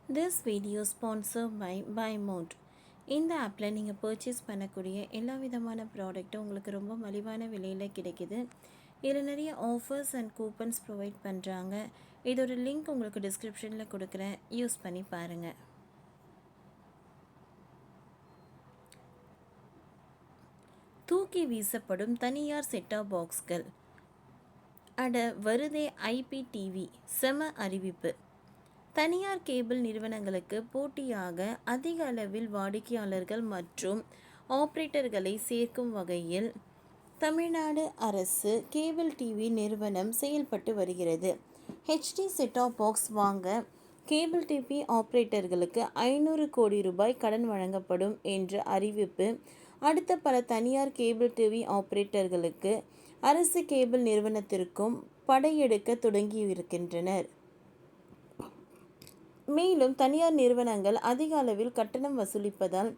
This video sponsored by BuyMode. இந்த ஆப்பில் நீங்கள் பர்ச்சேஸ் பண்ணக்கூடிய எல்லா விதமான ப்ராடக்ட்டும் உங்களுக்கு ரொம்ப மலிவான விலையில் கிடைக்குது. இதில் நிறைய ஆஃபர்ஸ் அண்ட் கூப்பன்ஸ் ப்ரொவைட் பண்ணுறாங்க. இதோட லிங்க் உங்களுக்கு டிஸ்கிரிப்ஷனில் கொடுக்குறேன், யூஸ் பண்ணி பாருங்கள். தூக்கி வீசப்படும் தனியார் செட்டாப் பாக்ஸ்கள் அட வருதே ஐபிடிவி செம அறிவிப்பு. தனியார் கேபிள் நிறுவனங்களுக்கு போட்டியாக அதிக அளவில் வாடிக்கையாளர்கள் மற்றும் ஆப்ரேட்டர்களை சேர்க்கும் வகையில் தமிழ்நாடு அரசு கேபிள் டிவி நிறுவனம் செயல்பட்டு வருகிறது. ஹெச்டி செட்டாப் பாக்ஸ் வாங்க கேபிள் டிவி ஆப்ரேட்டர்களுக்கு 500 கோடி ரூபாய் கடன் வழங்கப்படும் என்ற அறிவிப்பு அடுத்த பல தனியார் கேபிள் டிவி ஆப்ரேட்டர்களுக்கு அரசு கேபிள் நிறுவனத்திற்கும் படையெடுக்க தொடங்கியிருக்கின்றனர். மேலும் தனியார் நிறுவனங்கள் அதிக அளவில் கட்டணம் வசூலிப்பதால்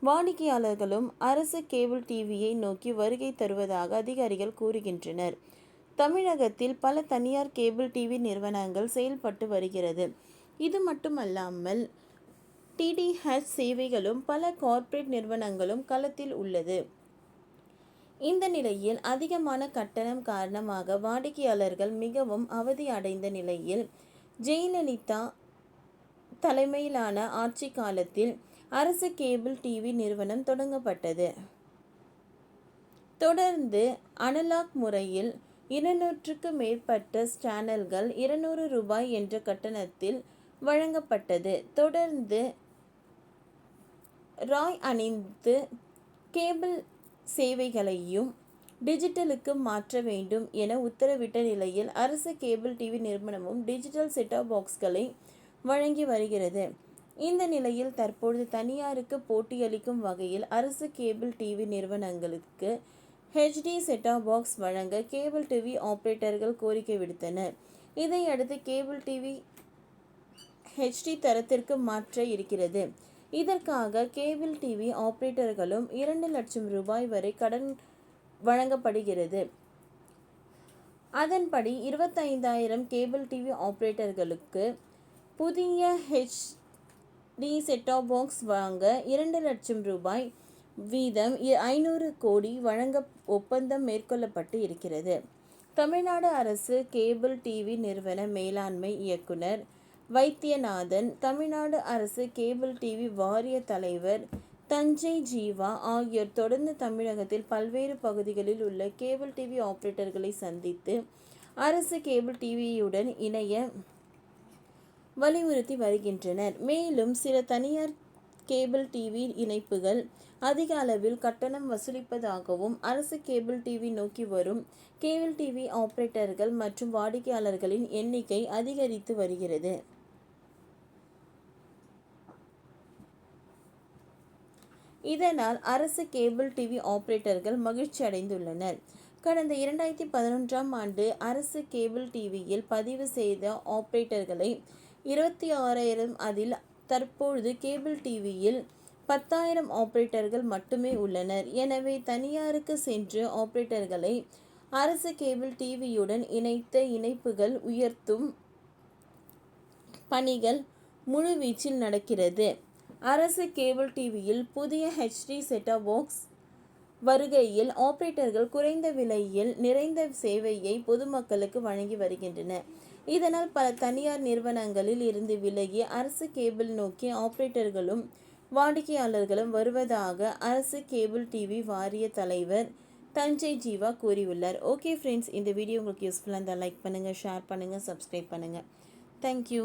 வாடிக்கையாளர்களும் அரசு கேபிள் டிவியை நோக்கி வருகை தருவதாக அதிகாரிகள் கூறுகின்றனர். தமிழகத்தில் பல தனியார் கேபிள் டிவி நிறுவனங்கள் செயல்பட்டு வருகிறது. இது மட்டுமல்லாமல் டிடிஹெச் சேவைகளும் பல கார்ப்பரேட் நிறுவனங்களும் களத்தில் உள்ளது. இந்த நிலையில் அதிகமான கட்டணம் காரணமாக வாடிக்கையாளர்கள் மிகவும் அவதி அடைந்த நிலையில் ஜெயலலிதா தலைமையிலான ஆட்சி காலத்தில் அரசு கேபிள் டிவி நிறுவனம் தொடங்கப்பட்டது. தொடர்ந்து அனலாக் முறையில் 200க்கு மேற்பட்ட சேனல்கள் 200 ரூபாய் என்ற கட்டணத்தில் வழங்கப்பட்டது. தொடர்ந்து ராய் அனைத்து கேபிள் சேவைகளையும் டிஜிட்டலுக்கு மாற்ற வேண்டும் என உத்தரவிட்ட நிலையில் அரசு கேபிள் டிவி நிறுவனமும் டிஜிட்டல் செட்டாப் பாக்ஸ்களை வழங்கி வருகிறது. இந்த நிலையில் தற்பொழுது தனியாருக்கு போட்டியளிக்கும் வகையில் அரசு கேபிள் டிவி நிறுவனங்களுக்கு ஹெச்டி செட்டாப் பாக்ஸ் வழங்க கேபிள் டிவி ஆப்ரேட்டர்கள் கோரிக்கை விடுத்தனர். இதையடுத்து கேபிள் டிவி ஹெச்டி தரத்திற்கு மாற்ற இருக்கிறது. இதற்காக கேபிள் டிவி ஆப்ரேட்டர்களும் 2 லட்சம் ரூபாய் வரை கடன் வழங்கப்படுகிறது. அதன்படி 25,000 கேபிள் டிவி ஆப்ரேட்டர்களுக்கு புதிய ஹெச்டி செட்டாப் பாக்ஸ் வாங்க 2 லட்சம் ரூபாய் வீதம் 500 கோடி வழங்க ஒப்பந்தம் மேற்கொள்ளப்பட்டு இருக்கிறது. தமிழ்நாடு அரசு கேபிள் டிவி நிறுவன மேலாண்மை இயக்குனர் வைத்தியநாதன், தமிழ்நாடு அரசு கேபிள் டிவி வாரிய தலைவர் தஞ்சை ஜீவா ஆகியோர் தொடர்ந்து தமிழகத்தில் பல்வேறு பகுதிகளில் உள்ள கேபிள் டிவி ஆப்ரேட்டர்களை சந்தித்து அரசு கேபிள் டிவியுடன் இணைய வலியுறுத்தி வருகின்றனர். மேலும் சில தனியார் கேபிள் டிவி இணைப்புகள் அதிக அளவில் கட்டணம் வசூலிப்பதாகவும் அரசு கேபிள் டிவி நோக்கி வரும் கேபிள் டிவி ஆப்ரேட்டர்கள் மற்றும் வாடிக்கையாளர்களின் எண்ணிக்கை அதிகரித்து வருகிறது. இதனால் அரசு கேபிள் டிவி ஆப்ரேட்டர்கள் மகிழ்ச்சி அடைந்துள்ளனர். கடந்த 2011ஆம் ஆண்டு அரசு கேபிள் டிவியில் பதிவு செய்த ஆப்ரேட்டர்களை 26,000, அதில் தற்பொழுது கேபிள் டிவியில் 10,000 ஆப்ரேட்டர்கள் மட்டுமே உள்ளனர். எனவே தனியாருக்கு சென்று ஆப்ரேட்டர்களை அரசு கேபிள் டிவியுடன் இணைத்த இணைப்புகள் உயர்த்தும் பணிகள் முழுவீச்சில் நடக்கிறது. அரசு கேபிள் டிவியில் புதிய ஹெச்டி செட்டாப் பாக்ஸ் வருகையில் ஆப்ரேட்டர்கள் குறைந்த விலையில் நிறைந்த சேவையை பொதுமக்களுக்கு வழங்கி வருகின்றனர். இதனால் பல தனியார் நிறுவனங்களில் இருந்து விலகி அரசு கேபிள் நோக்கி ஆப்ரேட்டர்களும் வாடிக்கையாளர்களும் வருவதாக அரசு கேபிள் டிவி வாரிய தலைவர் தஞ்சை ஜீவா கூறியுள்ளார். ஓகே ஃப்ரெண்ட்ஸ், இந்த வீடியோ உங்களுக்கு யூஸ்ஃபுல்லாக இருந்தால் லைக் பண்ணுங்கள், ஷேர் பண்ணுங்கள், சப்ஸ்கிரைப் பண்ணுங்கள். தேங்க்யூ.